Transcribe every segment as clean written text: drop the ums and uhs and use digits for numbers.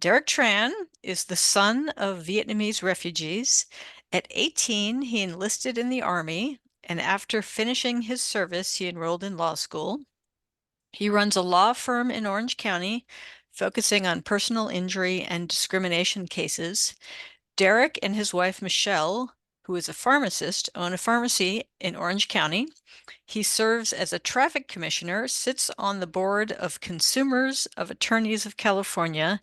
Derek Tran is the son of Vietnamese refugees. At 18, he enlisted in the Army, and after finishing his service, he enrolled in law school. He runs a law firm in Orange County, focusing on personal injury and discrimination cases. Derek and his wife, Michelle, who is a pharmacist, own a pharmacy in Orange County. He serves as a traffic commissioner, sits on the board of Consumers of Attorneys of California,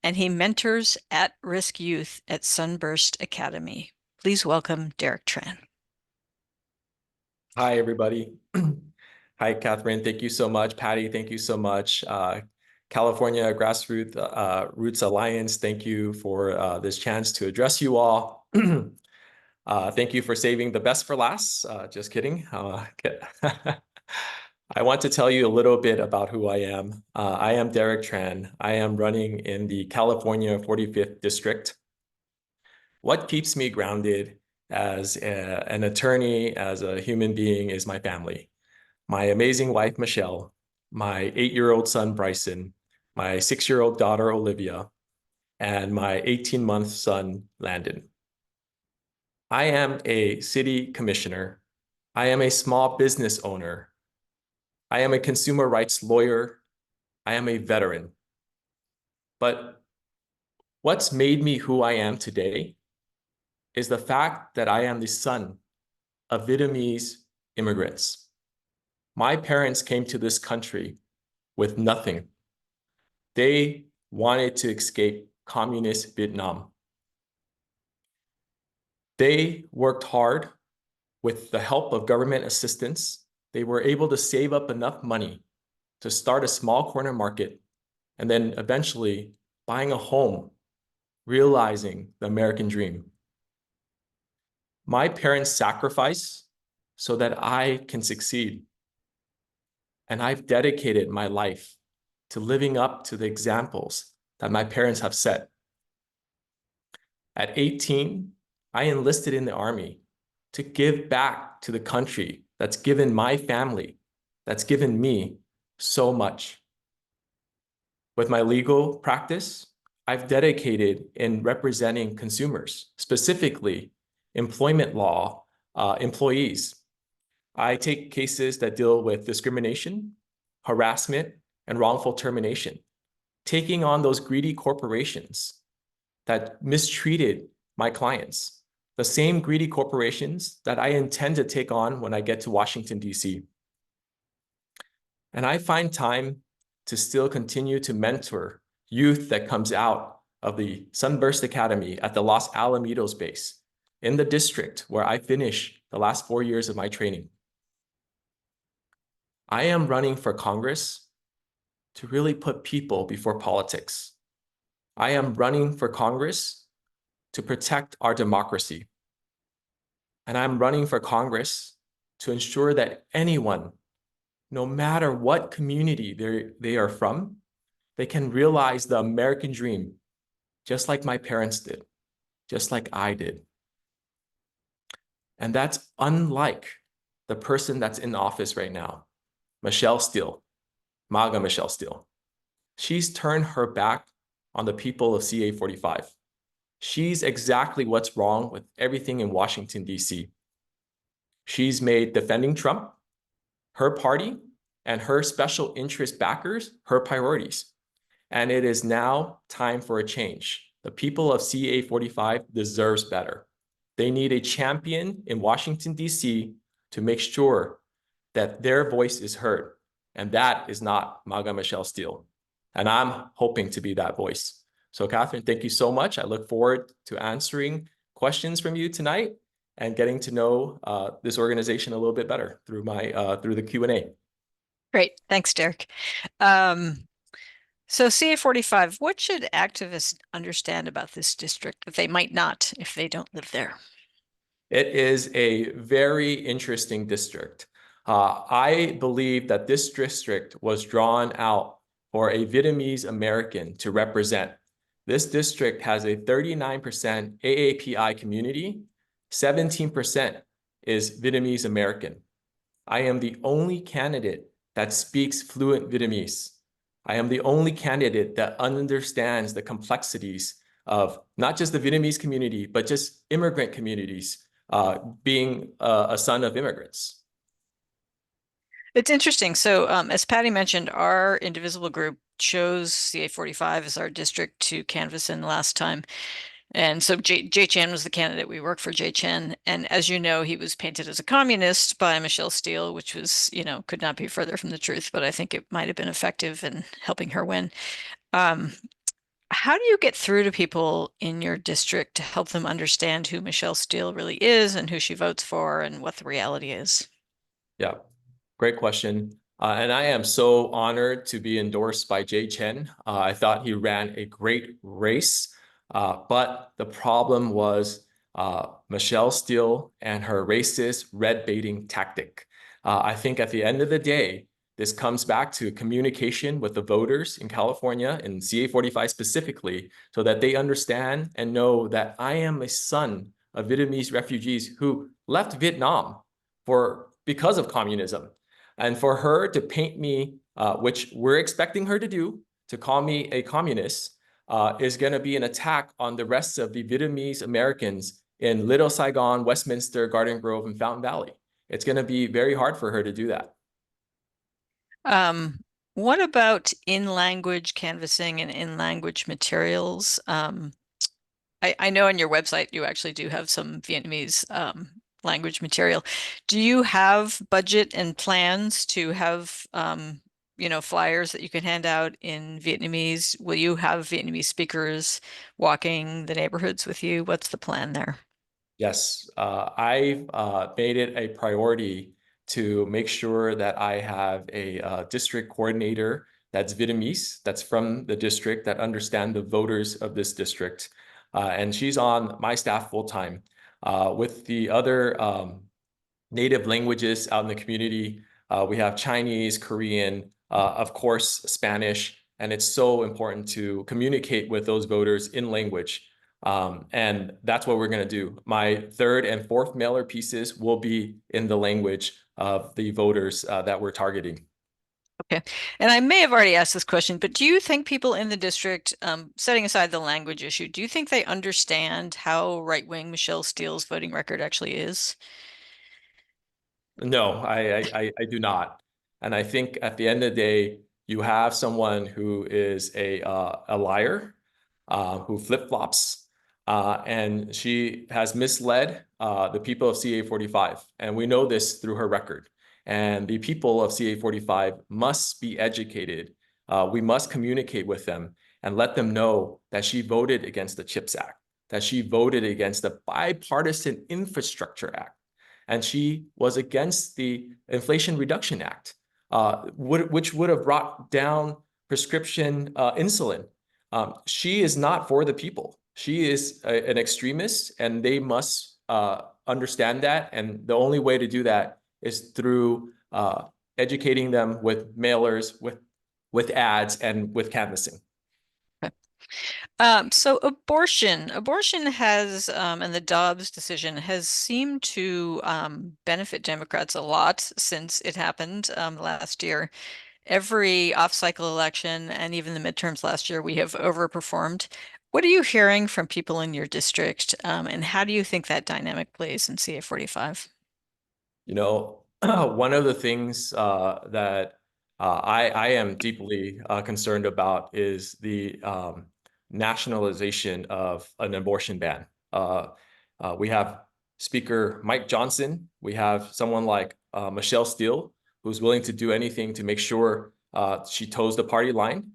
and he mentors at-risk youth at Sunburst Academy. Please welcome Derek Tran. Hi, everybody. Hi, Catherine. Thank you so much. Patty, thank you so much. California Grassroots Roots Alliance, thank you for this chance to address you all. Thank you for saving the best for last. Just kidding. I want to tell you a little bit about who I am. I am Derek Tran. I am running in the California 45th District. What keeps me grounded as an attorney, as a human being, is my family. My amazing wife, Michelle, my 8-year-old son, Bryson, my 6-year-old daughter, Olivia, and my 18-month son, Landon. I am a city commissioner. I am a small business owner. I am a consumer rights lawyer. I am a veteran. But what's made me who I am today is the fact that I am the son of Vietnamese immigrants. My parents came to this country with nothing. They wanted to escape communist Vietnam. They worked hard with the help of government assistance. They were able to save up enough money to start a small corner market and then eventually buying a home, realizing the American dream. My parents sacrificed so that I can succeed. And I've dedicated my life to living up to the examples that my parents have set. At 18, I enlisted in the Army to give back to the country that's given my family, that's given me so much. With my legal practice, I've dedicated in representing consumers, specifically employment law, employees. I take cases that deal with discrimination, harassment, and wrongful termination, taking on those greedy corporations that mistreated my clients, the same greedy corporations that I intend to take on when I get to Washington, D.C. And I find time to still continue to mentor youth that comes out of the Sunburst Academy at the Los Alamitos base in the district where I finished the last 4 years of my training. I am running for Congress to really put people before politics. I am running for Congress to protect our democracy. And I'm running for Congress to ensure that anyone, no matter what community they are from, they can realize the American dream, just like my parents did, just like I did. And that's unlike the person that's in office right now, Michelle Steele, MAGA Michelle Steele. She's turned her back on the people of CA-45. She's exactly what's wrong with everything in Washington, D.C. She's made defending Trump, her party, and her special interest backers her priorities. And it is now time for a change. The people of CA-45 deserves better. They need a champion in Washington, D.C. to make sure that their voice is heard. And that is not MAGA Michelle Steele. And I'm hoping to be that voice. So Catherine, thank you so much. I look forward to answering questions from you tonight and getting to know this organization a little bit better through the Q&A. Great. Thanks, Derek. So CA-45, what should activists understand about this district that they might not if they don't live there? It is a very interesting district. I believe that this district was drawn out for a Vietnamese American to represent. This district has a 39% AAPI community, 17% is Vietnamese American. I am the only candidate that speaks fluent Vietnamese. I am the only candidate that understands the complexities of not just the Vietnamese community, but just immigrant communities, being a son of immigrants. It's interesting. So, as Patty mentioned, our indivisible group chose CA-45 as our district to canvass in last time. And so Jay Chan was the candidate. We worked for Jay Chan. And as you know, he was painted as a communist by Michelle Steele, which was, could not be further from the truth, but I think it might have been effective in helping her win. Um, how do you get through to people in your district to help them understand who Michelle Steele really is and who she votes for and what the reality is? Yeah, great question. And I am so honored to be endorsed by Jay Chen. I thought he ran a great race, but the problem was Michelle Steele and her racist red baiting tactic. I think at the end of the day, this comes back to communication with the voters in California and CA-45 specifically, so that they understand and know that I am a son of Vietnamese refugees who left Vietnam because of communism. And for her to paint me, which we're expecting her to do, to call me a communist, is going to be an attack on the rest of the Vietnamese Americans in Little Saigon, Westminster, Garden Grove, and Fountain Valley. It's going to be very hard for her to do that. Um, what about in-language canvassing and in-language materials? I know on your website you actually do have some Vietnamese language material. Do you have budget and plans to have flyers that you can hand out in Vietnamese? Will you have Vietnamese speakers walking the neighborhoods with you? What's the plan there? Yes, I've made it a priority to make sure that I have a district coordinator that's Vietnamese, that's from the district, that understand the voters of this district. And she's on my staff full time. With the other native languages out in the community, we have Chinese, Korean, of course, Spanish, and it's so important to communicate with those voters in language. And that's what we're going to do. My third and fourth mailer pieces will be in the language of the voters that we're targeting. Okay. And I may have already asked this question, but do you think people in the district, setting aside the language issue, do you think they understand how right-wing Michelle Steele's voting record actually is? No, I do not. And I think at the end of the day, you have someone who is a liar, who flip-flops, and she has misled the people of CA-45. And we know this through her record. And the people of CA-45 must be educated. We must communicate with them and let them know that she voted against the CHIPS Act, that she voted against the Bipartisan Infrastructure Act, and she was against the Inflation Reduction Act, which would have brought down prescription insulin. She is not for the people. She is an extremist, and they must understand that. And the only way to do that is through educating them with mailers, with ads, and with canvassing. So abortion has, and the Dobbs decision has seemed to benefit Democrats a lot since it happened last year. Every off-cycle election and even the midterms last year, we have overperformed. What are you hearing from people in your district, and how do you think that dynamic plays in CA-45? You know, one of the things that I am deeply concerned about is the nationalization of an abortion ban. We have Speaker Mike Johnson. We have someone like Michelle Steele, who's willing to do anything to make sure she toes the party line,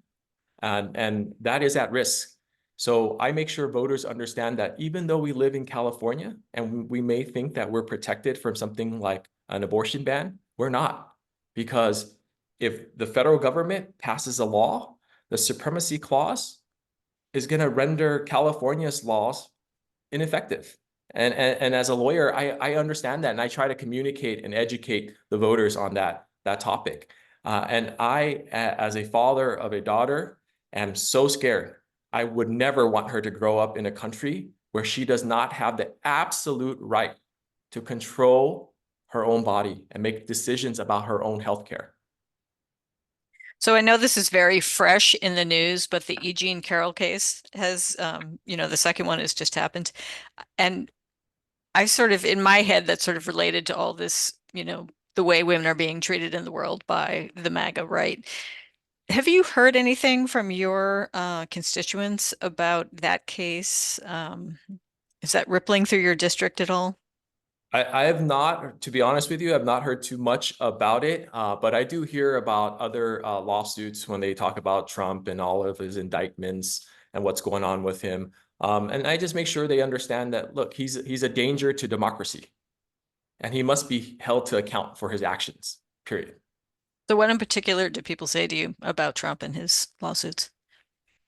and that is at risk. So I make sure voters understand that even though we live in California and we may think that we're protected from something like an abortion ban, we're not. Because if the federal government passes a law, the supremacy clause is going to render California's laws ineffective. And as a lawyer, I understand that, and I try to communicate and educate the voters on that topic. And I, as a father of a daughter, am so scared. I would never want her to grow up in a country where she does not have the absolute right to control her own body and make decisions about her own health care. So I know this is very fresh in the news, but the E. Jean Carroll case has, the second one has just happened. And I sort of, in my head, that's sort of related to all this, the way women are being treated in the world by the MAGA right. Have you heard anything from your constituents about that case? Is that rippling through your district at all? I have not, to be honest with you, I've not heard too much about it, but I do hear about other lawsuits when they talk about Trump and all of his indictments and what's going on with him. And I just make sure they understand that, look, he's a danger to democracy and he must be held to account for his actions, period. So what in particular do people say to you about Trump and his lawsuits?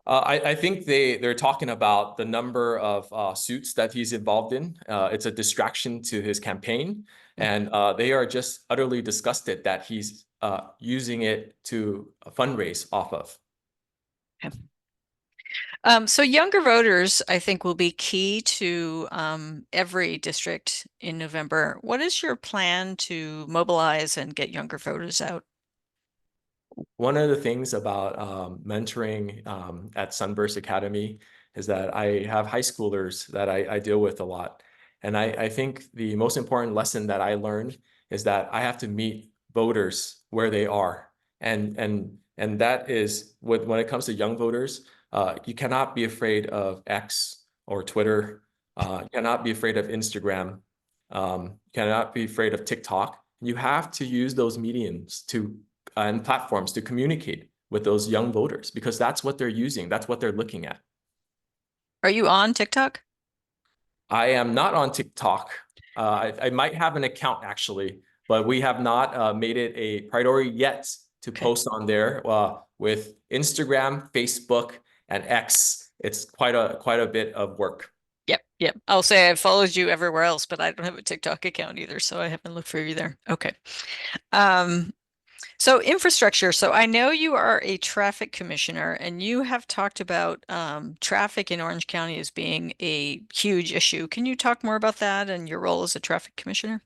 I think they're talking about the number of suits that he's involved in. It's a distraction to his campaign, and they are just utterly disgusted that he's using it to fundraise off of. Okay. So younger voters, I think, will be key to every district in November. What is your plan to mobilize and get younger voters out? One of the things about mentoring at Sunburst Academy is that I have high schoolers that I deal with a lot. And I think the most important lesson that I learned is that I have to meet voters where they are. And that is when it comes to young voters, you cannot be afraid of X or Twitter. You cannot be afraid of Instagram. You cannot be afraid of TikTok. You have to use those mediums to and platforms to communicate with those young voters because that's what they're using. That's what they're looking at. Are you on TikTok? I am not on TikTok. I might have an account actually, but we have not made it a priority yet to Okay. post on there. With Instagram, Facebook, and X, it's quite a bit of work. Yep, yep. I'll say I've followed you everywhere else, but I don't have a TikTok account either, so I haven't looked for you there. Okay. Um, so infrastructure. So I know you are a traffic commissioner, and you have talked about traffic in Orange County as being a huge issue. Can you talk more about that and your role as a traffic commissioner?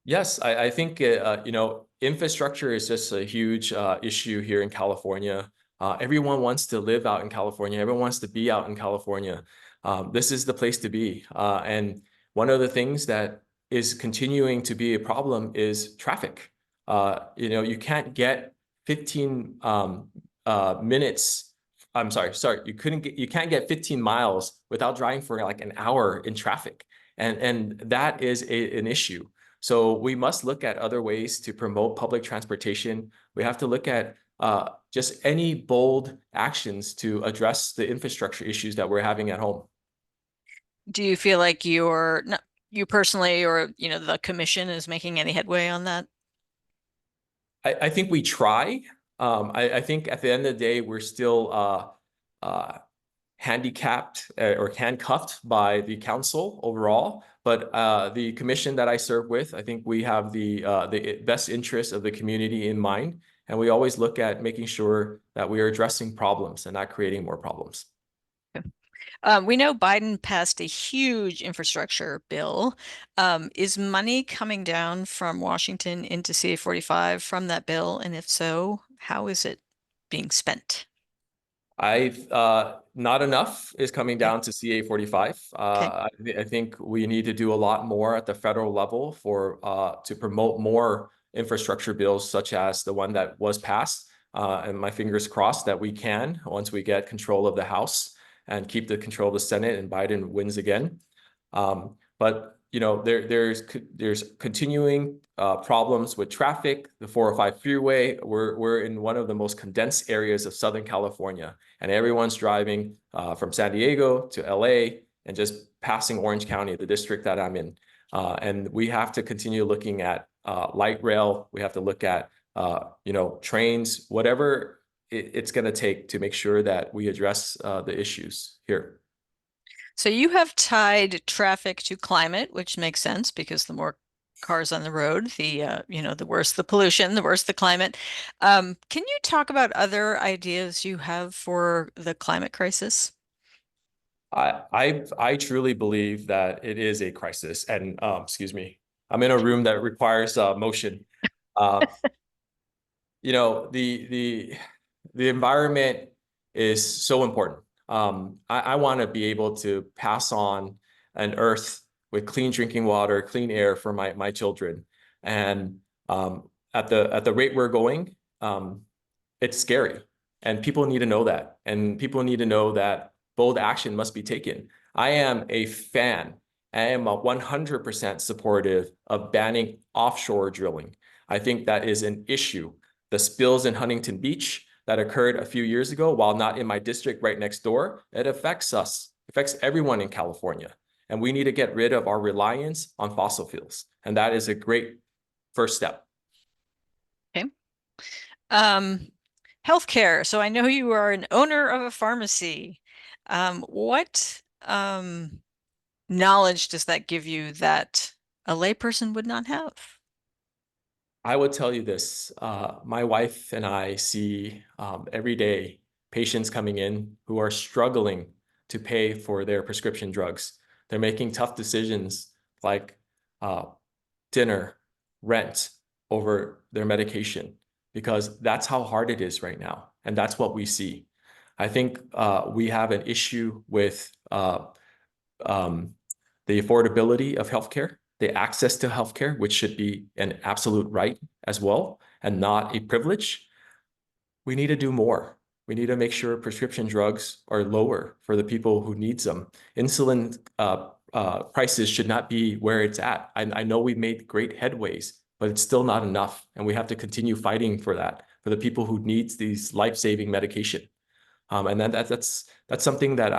Yes, I think infrastructure is just a huge issue here in California. Everyone wants to live out in California. Everyone wants to be out in California. This is the place to be. And one of the things that is continuing to be a problem is traffic. You can't get 15 minutes. I'm sorry. You can't get 15 miles without driving for like an hour in traffic. And that is an issue. So we must look at other ways to promote public transportation. We have to look at just any bold actions to address the infrastructure issues that we're having at home. Do you feel like you're not you personally or the commission is making any headway on that? I think we try. I think at the end of the day, we're still handicapped or handcuffed by the council overall. But the commission that I serve with, I think we have the best interests of the community in mind. And we always look at making sure that we are addressing problems and not creating more problems. We know Biden passed a huge infrastructure bill. Is money coming down from Washington into CA-45 from that bill? And if so, how is it being spent? I've not enough is coming Okay. down to CA-45. Okay. I think we need to do a lot more at the federal level for to promote more infrastructure bills such as the one that was passed. And my fingers crossed that we can once we get control of the House and keep the control of the Senate and Biden wins again. But there's continuing problems with traffic. The 405 freeway. We're in one of the most condensed areas of Southern California, and everyone's driving from San Diego to LA and just passing Orange County, the district that I'm in. And we have to continue looking at light rail. We have to look at trains, whatever it's going to take to make sure that we address the issues here. So you have tied traffic to climate, which makes sense because the more cars on the road, the worse the pollution, the worse the climate. Can you talk about other ideas you have for the climate crisis? I truly believe that it is a crisis, and excuse me, I'm in a room that requires motion. Uh, the environment is so important. I want to be able to pass on an earth with clean drinking water, clean air for my children. And at the rate we're going, it's scary. And people need to know that. And people need to know that bold action must be taken. I am a fan. I am a 100% supportive of banning offshore drilling. I think that is an issue. The spills in Huntington Beach that occurred a few years ago, while not in my district right next door, it affects us, affects everyone in California. And we need to get rid of our reliance on fossil fuels. And that is a great first step. Okay. Healthcare. So I know you are an owner of a pharmacy. What knowledge does that give you that a layperson would not have? I would tell you this, my wife and I see every day patients coming in who are struggling to pay for their prescription drugs. They're making tough decisions like uh, dinner, rent over their medication, because that's how hard it is right now. And that's what we see. I think we have an issue with um, the affordability of healthcare, the access to healthcare, which should be an absolute right as well, and not a privilege. We need to do more. We need to make sure prescription drugs are lower for the people who needs them. Insulin prices should not be where it's at. I know we've made great headways, but it's still not enough. And we have to continue fighting for that, for the people who needs these life-saving medication. And then that's something that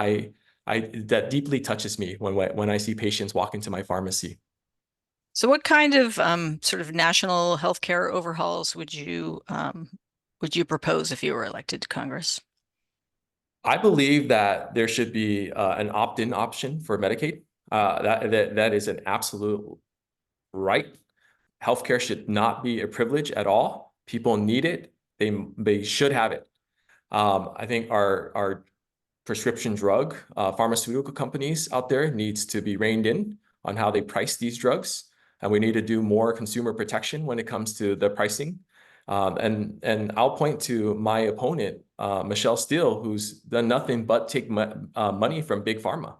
that deeply touches me when I see patients walk into my pharmacy. So what kind of sort of national healthcare overhauls would you propose if you were elected to Congress? I believe that there should be an opt-in option for Medicaid. That is an absolute right. Healthcare should not be a privilege at all. People need it. They should have it. I think our prescription drug pharmaceutical companies out there needs to be reined in on how they price these drugs. And we need to do more consumer protection when it comes to the pricing. And I'll point to my opponent, Michelle Steele, who's done nothing but take money from big pharma.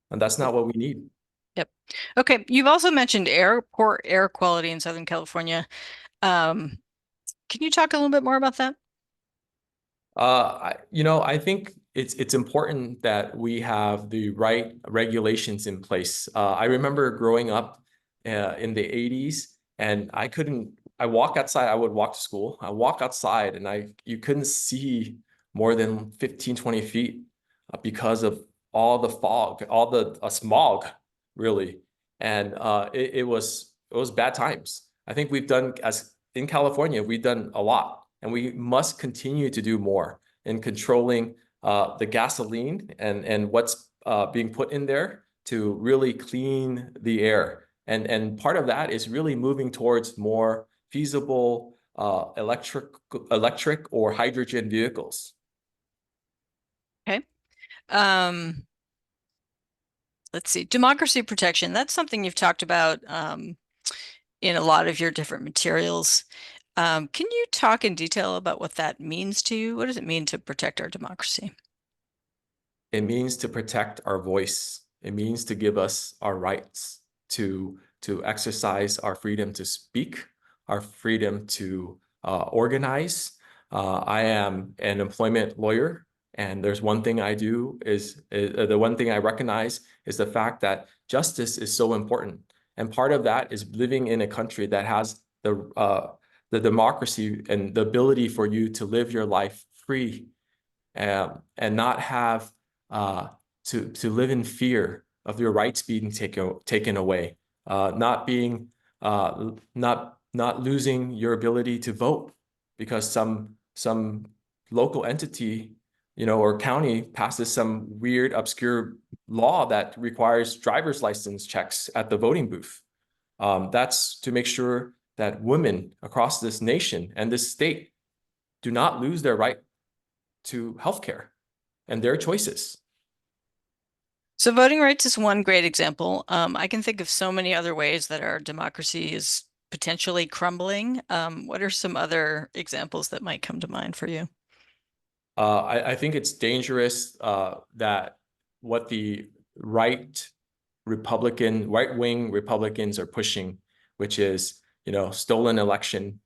And that's not what we need. Yep. Okay. You've also mentioned poor air quality in Southern California. Um, can you talk a little bit more about that? I think it's important that we have the right regulations in place. I remember growing up in the 80s, and I walk outside, I would walk to school. I walk outside and you couldn't see more than 15, 20 feet because of all the fog, all the smog, really. And it was bad times. I think as in California, we've done a lot. And we must continue to do more in controlling the gasoline and what's being put in there to really clean the air. And part of that is really moving towards more feasible electric or hydrogen vehicles. Okay. Um, let's see. Democracy protection. That's something you've talked about in a lot of your different materials. Can you talk in detail about what that means to you? What does it mean to protect our democracy? It means to protect our voice. It means to give us our rights to exercise our freedom to speak, our freedom to organize. I am an employment lawyer, and there's one thing I do is the one thing I recognize is the fact that justice is so important. And part of that is living in a country that has the democracy and the ability for you to live your life free and not have to live in fear of your rights being taken away, not being not losing your ability to vote because some local entity, or county passes some weird obscure law that requires driver's license checks at the voting booth. That's to make sure that women across this nation and this state do not lose their right to healthcare and their choices. So voting rights is one great example. I can think of so many other ways that our democracy is potentially crumbling. What are some other examples that might come to mind for you? I think it's dangerous that what the right-wing Republicans are pushing, which is, stolen election.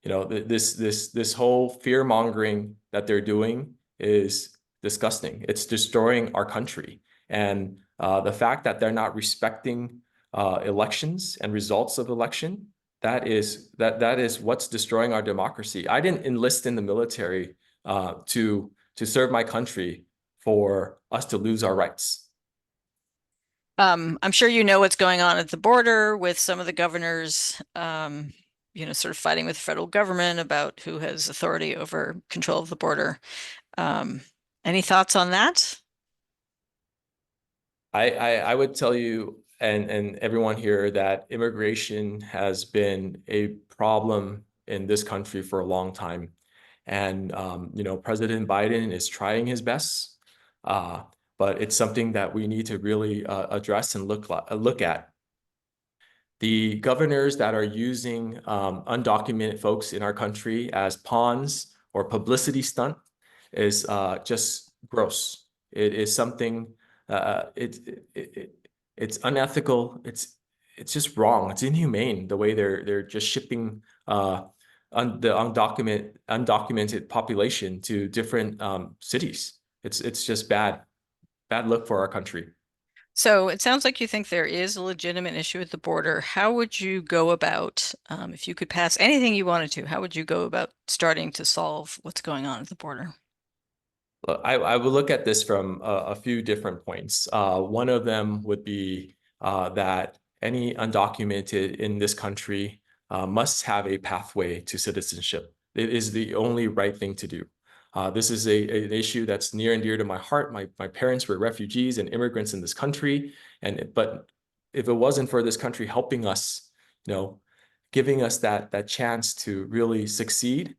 This whole fear mongering that they're doing is disgusting. It's destroying our country, and the fact that they're not respecting elections and results of election, that is what's destroying our democracy. I didn't enlist in the military to serve my country for us to lose our rights. I'm sure you know what's going on at the border with some of the governors, sort of fighting with the federal government about who has authority over control of the border. Um, any thoughts on that? I would tell you and everyone here that immigration has been a problem in this country for a long time. And President Biden is trying his best, but it's something that we need to really address and look at. The governors that are using undocumented folks in our country as pawns or publicity stunt is just gross. It is something. It's unethical. It's just wrong. It's inhumane the way they're just shipping the undocumented population to different cities. It's just bad look for our country. So it sounds like you think there is a legitimate issue at the border. How would you go about, if you could pass anything you wanted to, how would you go about starting to solve what's going on at the border? I would look at this from a few different points. One of them would be that any undocumented in this country must have a pathway to citizenship. It is the only right thing to do. This is an issue that's near and dear to my heart. My parents were refugees and immigrants in this country, but if it wasn't for this country helping us, giving us that chance to really succeed,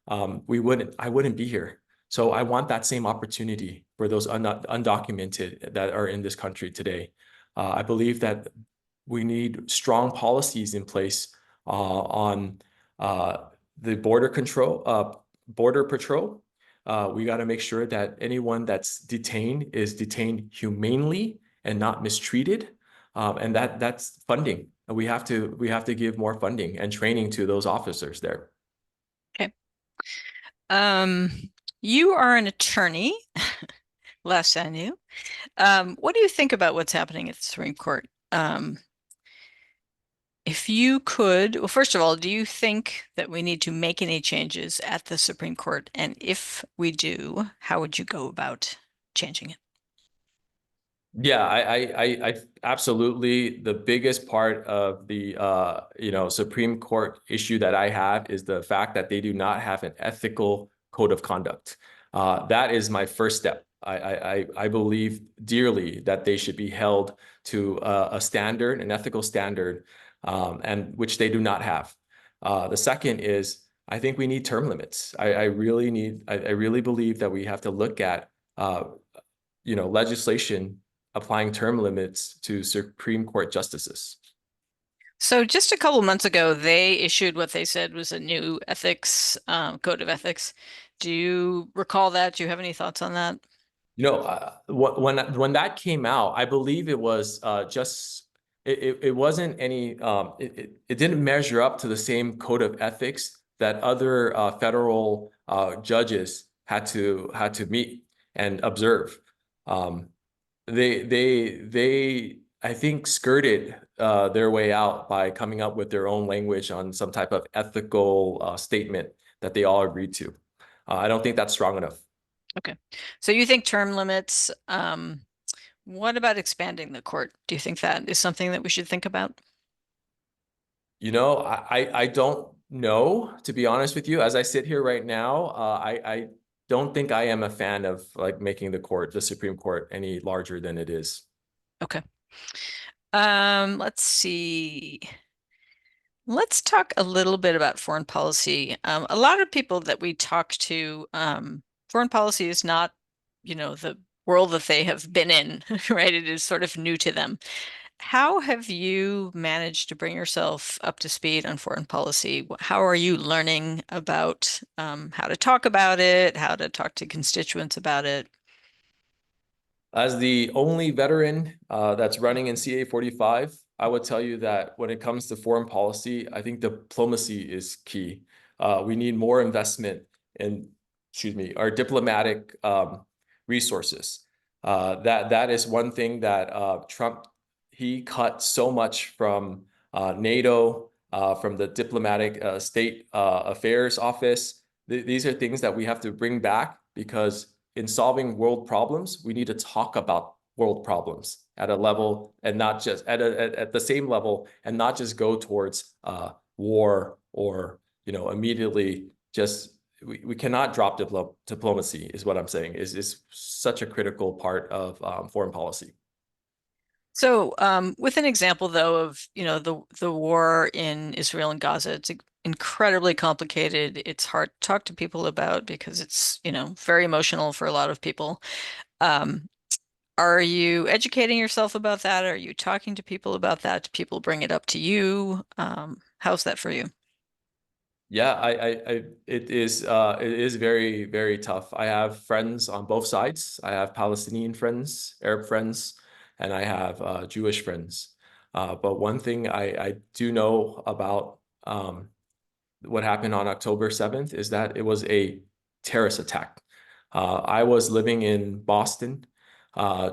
I wouldn't be here. So I want that same opportunity for those undocumented that are in this country today. I believe that we need strong policies in place on the border patrol. We got to make sure that anyone that's detained is detained humanely and not mistreated. And that's funding. We have to give more funding and training to those officers there. Okay. Um, you are an attorney, last I knew. What do you think about what's happening at the Supreme Court? If you could, well, first of all, do you think that we need to make any changes at the Supreme Court? And if we do, how would you go about changing it? Yeah, I absolutely. The biggest part of the Supreme Court issue that I have is the fact that they do not have an ethical code of conduct. That is my first step. I believe dearly that they should be held to a standard, an ethical standard, and which they do not have. The second is I think we need term limits. I really believe that we have to look at legislation applying term limits to Supreme Court justices. So just a couple months ago, they issued what they said was a new ethics, code of ethics. Do you recall that? Do you have any thoughts on that? When that came out, I believe it was just it wasn't any it didn't measure up to the same code of ethics that other federal judges had to meet and observe. Um, they I think skirted their way out by coming up with their own language on some type of ethical statement that they all agreed to. I don't think that's strong enough. Okay. So you think term limits, what about expanding the court? Do you think that is something that we should think about? I don't know, to be honest with you. As I sit here right now, I don't think I am a fan of like making the Supreme Court any larger than it is. Okay. Let's see. Let's talk a little bit about foreign policy. A lot of people that we talk to, foreign policy is not, the world that they have been in, right? It is sort of new to them. How have you managed to bring yourself up to speed on foreign policy? How are you learning about how to talk about it, how to talk to constituents about it? As the only veteran that's running in CA-45, I would tell you that when it comes to foreign policy, I think diplomacy is key. We need more investment in, excuse me, our diplomatic resources. That is one thing that Trump, he cut so much from NATO, from the diplomatic state affairs office. These are things that we have to bring back because in solving world problems, we need to talk about world problems at a level and not just at the same level and not just go towards war or immediately just we cannot drop diplomacy is what I'm saying is such a critical part of foreign policy. So, with an example though of, the war in Israel and Gaza, it's incredibly complicated. It's hard to talk to people about because it's, very emotional for a lot of people. Um, are you educating yourself about that? Are you talking to people about that? Do people bring it up to you? How's that for you? Yeah, it is very, very tough. I have friends on both sides. I have Palestinian friends, Arab friends, and I have Jewish friends. But one thing I do know about what happened on October 7th is that it was a terrorist attack. I was living in Boston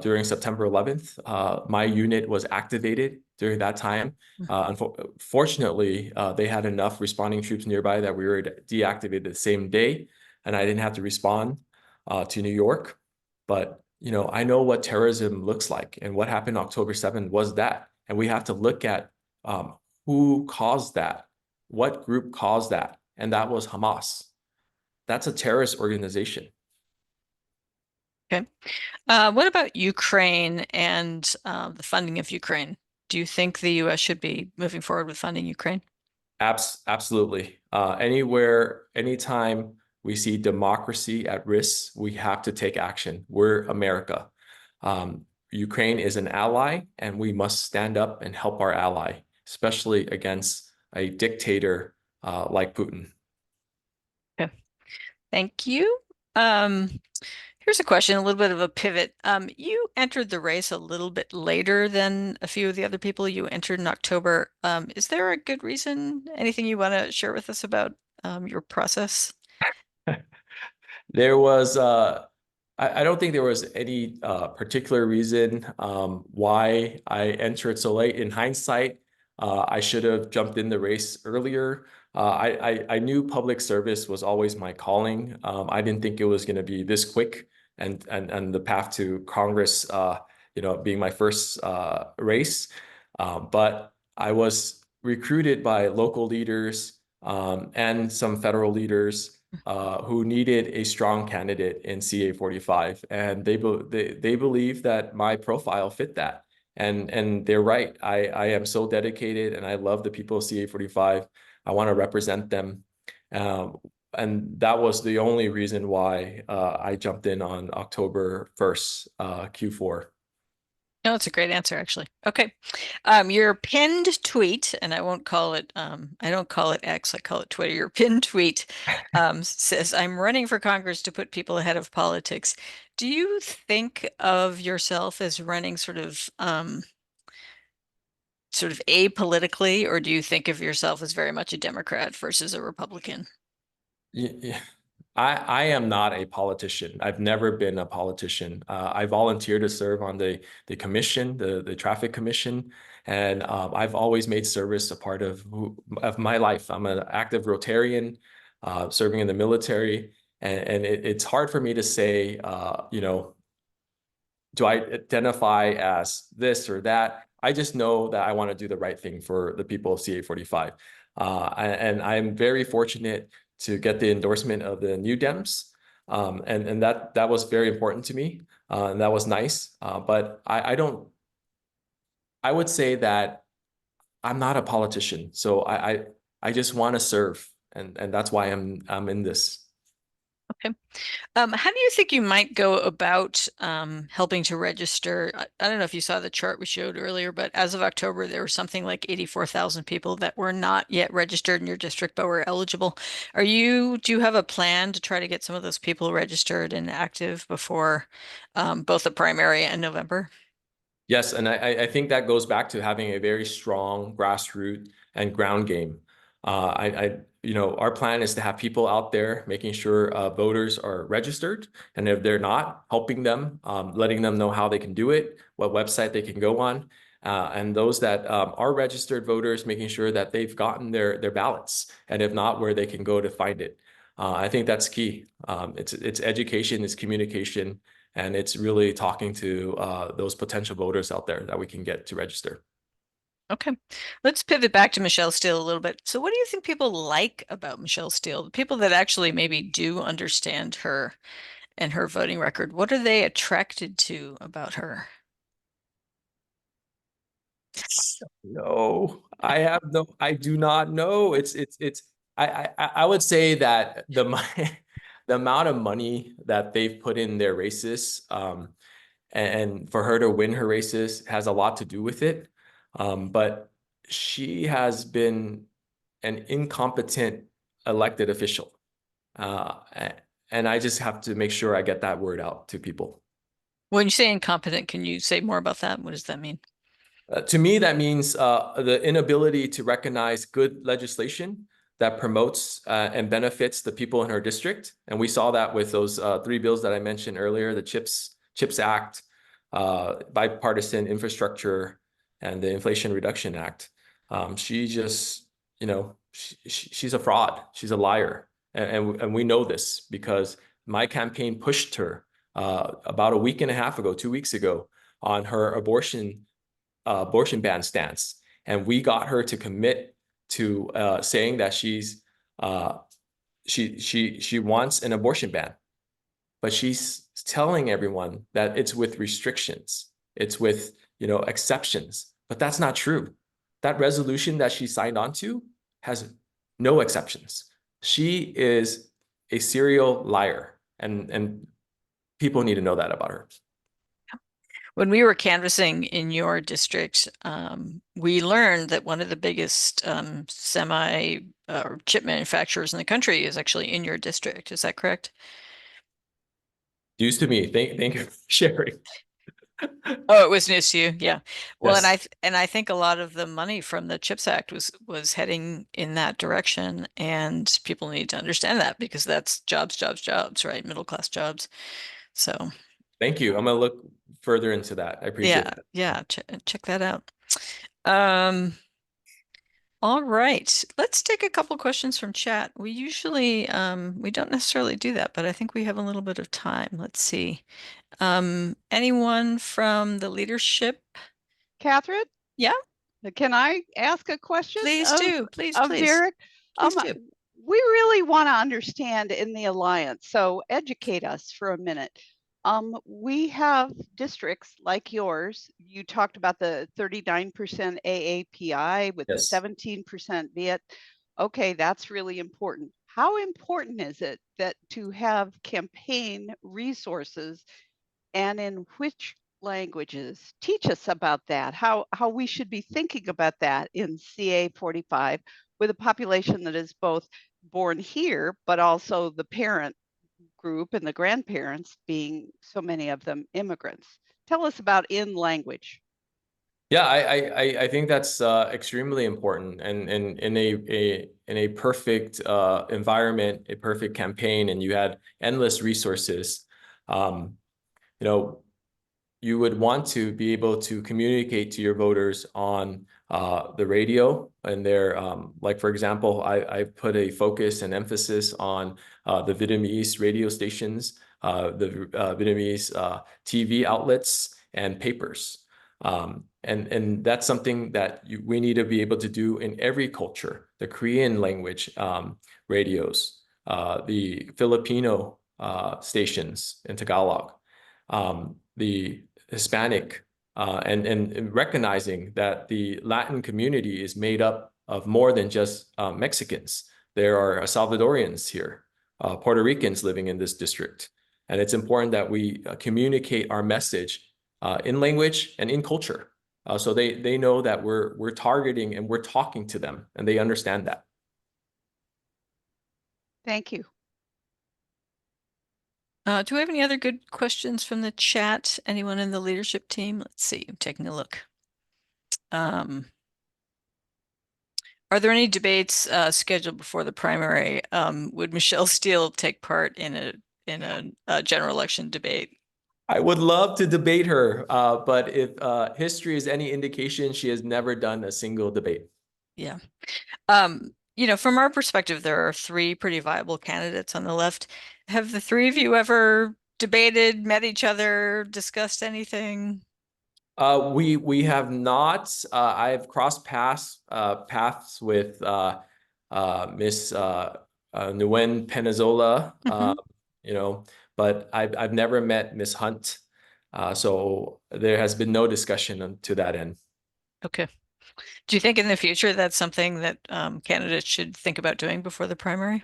during September 11th. My unit was activated during that time. Unfortunately, they had enough responding troops nearby that we were deactivated the same day, and I didn't have to respond to New York. But I know what terrorism looks like, and what happened October 7th was that. And we have to look at who caused that, what group caused that, and that was Hamas. That's a terrorist organization. Okay. What about Ukraine and the funding of Ukraine? Do you think the U.S. should be moving forward with funding Ukraine? Absolutely. Anywhere, anytime we see democracy at risk, we have to take action. We're America. Ukraine is an ally, and we must stand up and help our ally, especially against a dictator like Putin. Okay. Thank you. Um, Here's a question, a little bit of a pivot. You entered the race a little bit later than a few of the other people. You entered in October. Is there a good reason? Anything you want to share with us about your process? There was I don't think there was any particular reason why I entered so late. In hindsight, I should have jumped in the race earlier. I knew public service was always my calling. I didn't think it was going to be this quick, and the path to Congress, being my first race. But I was recruited by local leaders and some federal leaders who needed a strong candidate in CA-45, and they believe that my profile fit that, and they're right. I am so dedicated, and I love the people of CA-45. I want to represent them, and that was the only reason why I jumped in on October 1st, Q4. No, it's a great answer, actually. Okay. Your pinned tweet, and I don't call it X, I call it Twitter. Your pinned tweet says, I'm running for Congress to put people ahead of politics. Do you think of yourself as running sort of apolitically, or do you think of yourself as very much a Democrat versus a Republican? Yeah, I am not a politician. I've never been a politician. I volunteer to serve on the commission, the traffic commission, and I've always made service a part of my life. I'm an active Rotarian, serving in the military, and it's hard for me to say, do I identify as this or that? I just know that I want to do the right thing for the people of CA-45. And I'm very fortunate to get the endorsement of the New Dems. And that was very important to me. And that was nice. But I would say that I'm not a politician. So I just want to serve. And that's why I'm in this. Okay. How do you think you might go about helping to register? I don't know if you saw the chart we showed earlier, but as of October, there were something like 84,000 people that were not yet registered in your district but were eligible. Do you have a plan to try to get some of those people registered and active before both the primary and November? Yes, and I think that goes back to having a very strong grassroots and ground game. Our plan is to have people out there making sure voters are registered, and if they're not, helping them, letting them know how they can do it, what website they can go on, and those that are registered voters, making sure that they've gotten their ballots, and if not, where they can go to find it. I think that's key. It's education, it's communication. And it's really talking to those potential voters out there that we can get to register. Okay. Let's pivot back to Michelle Steele a little bit. So what do you think people like about Michelle Steele? The people that actually maybe do understand her and her voting record, what are they attracted to about her? No, I do not know. I would say that the money, the amount of money that they've put in their races, and for her to win her races has a lot to do with it. But she has been an incompetent elected official. Uh, and I just have to make sure I get that word out to people. When you say incompetent, can you say more about that? What does that mean? To me, that means the inability to recognize good legislation that promotes and benefits the people in her district. And we saw that with those three bills that I mentioned earlier, the CHIPS Act, bipartisan infrastructure, and the Inflation Reduction Act. She just, she's a fraud. She's a liar. And we know this because my campaign pushed her about a week and a half ago, 2 weeks ago, on her abortion ban stance, and we got her to commit to saying that she wants an abortion ban, but she's telling everyone that it's with restrictions, it's with exceptions, but that's not true. That resolution that she signed on to has no exceptions. She is a serial liar, and people need to know that about her. When we were canvassing in your district, we learned that one of the biggest semi chip manufacturers in the country is actually in your district. Is that correct? Used to me. Thank you for sharing. Oh, it was news to you. Yeah. Well, Yes. and I think a lot of the money from the CHIPS Act was heading in that direction, and people need to understand that because that's jobs, jobs, jobs, right? Middle class jobs. So, Thank you. I'm gonna look further into that. I appreciate yeah, that. yeah, check that out. Um, all right. Let's take a couple questions from chat. We usually we don't necessarily do that, but I think we have a little bit of time. Let's see. Anyone from the leadership? Catherine, Yeah, can I ask a question please do. Please, of please. Derek? Please do. We really want to understand in the alliance, so educate us for a minute. We have districts like yours. You talked about the 39% AAPI with the Yes. 17% Viet. Okay, that's really important. How important is it that to have campaign resources and in which languages? Teach us about that, how we should be thinking about that in CA-45 with a population that is both born here, but also the parent group and the grandparents being so many of them immigrants. Tell us about in language. Yeah, I think that's extremely important, and in a perfect environment, a perfect campaign, and you had endless resources. Um, you know, you would want to be able to communicate to your voters on the radio and their, like, for example, I put a focus and emphasis on the Vietnamese radio stations, the Vietnamese TV outlets and papers. And that's something that we need to be able to do in every culture, the Korean language radios, the Filipino stations in Tagalog, the Hispanic, and recognizing that the Latin community is made up of more than just Mexicans. There are Salvadorians here. Puerto Ricans living in this district. And it's important that we communicate our message in language and in culture. So they know that we're targeting and we're talking to them, and they understand that. Thank you. Do we have any other good questions from the chat? Anyone in the leadership team? Let's see, I'm taking a look. Are there any debates scheduled before the primary? Would Michelle Steele take part in a general election debate? I would love to debate her, but if history is any indication, she has never done a single debate. Yeah. From our perspective, there are three pretty viable candidates on the left. Have the three of you ever debated, met each other, discussed anything? We have not. I've crossed paths with Miss Nguyen Penizola, but I've never met Miss Hunt. So there has been no discussion to that end. Okay. Do you think in the future that's something that candidates should think about doing before the primary?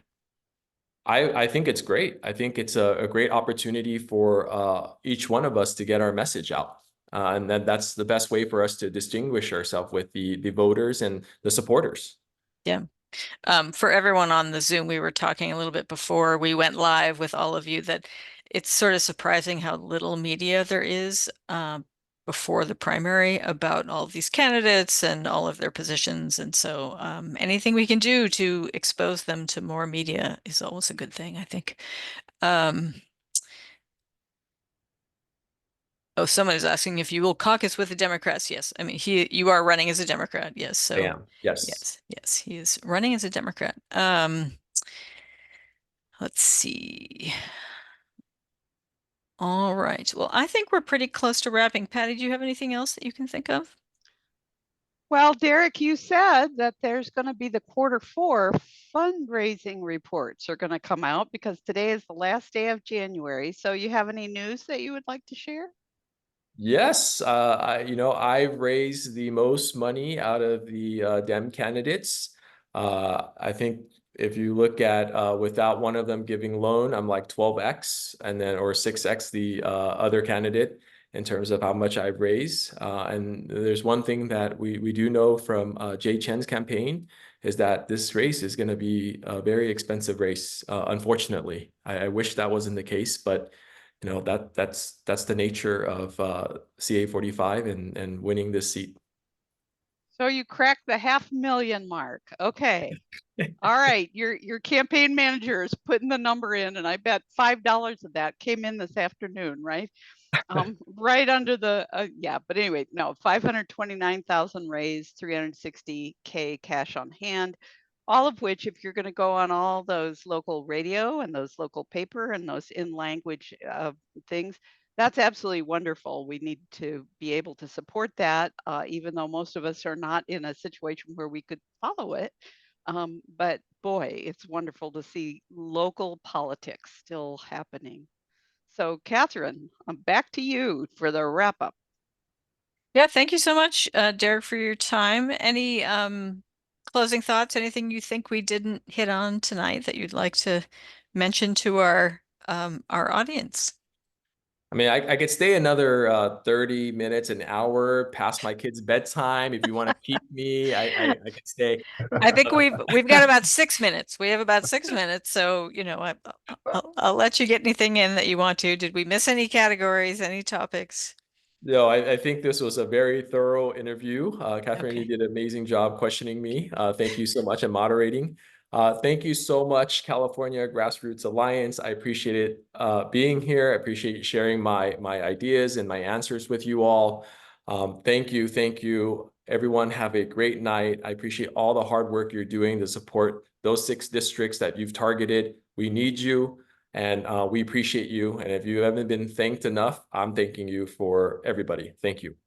I think it's great. I think it's a great opportunity for each one of us to get our message out. And that's the best way for us to distinguish ourselves with the voters and the supporters. Yeah. For everyone on the Zoom, we were talking a little bit before we went live with all of you that it's sort of surprising how little media there is before the primary about all of these candidates and all of their positions. And so anything we can do to expose them to more media is always a good thing, I think. Oh, someone is asking if you will caucus with the Democrats. Yes. I mean, you are running as a Democrat. Yes. So I am. Yes. yes, he is running as a Democrat. Let's see. All right. Well, I think we're pretty close to wrapping. Patty, do you have anything else that you can think of? Well, Derek, you said that there's going to be the Q4 fundraising reports are going to come out because today is the last day of January. So you have any news that you would like to share? Yes, I've raised the most money out of the Dem candidates. I think if you look at without one of them giving loan, I'm like 12x and then or 6x the other candidate in terms of how much I've raised. And there's one thing that we do know from Jay Chen's campaign is that this race is going to be a very expensive race. Unfortunately, I wish that wasn't the case, but that's the nature of CA-45 and winning this seat. So you cracked the 500,000 mark. Okay. All right. Your campaign manager is putting the number in, and I bet $5 of that came in this afternoon, right? Right under the yeah, but anyway, no, 529,000 raised, 360K cash on hand, all of which, if you're going to go on all those local radio and those local paper and those in language things, that's absolutely wonderful. We need to be able to support that, even though most of us are not in a situation where we could follow it. But boy, it's wonderful to see local politics still happening. So, Catherine, I'm back to you for the wrap up. Yeah, thank you so much, Derek, for your time. Any closing thoughts? Anything you think we didn't hit on tonight that you'd like to mention to our audience? I mean, I could stay another 30 minutes, an hour past my kid's bedtime. If you want to keep me, I could stay. I think we've got about 6 minutes. We have about 6 minutes, so I'll let you get anything in that you want to. Did we miss any categories, any topics? No, I think this was a very thorough interview. Catherine, you Okay. did an amazing job questioning me. Thank you so much and moderating. Thank you so much, California Grassroots Alliance. I appreciate it being here. I appreciate sharing my ideas and my answers with you all. Thank you. Thank you. Everyone have a great night. I appreciate all the hard work you're doing to support those 6 districts that you've targeted. We need you. And we appreciate you. And if you haven't been thanked enough, I'm thanking you for everybody. Thank you.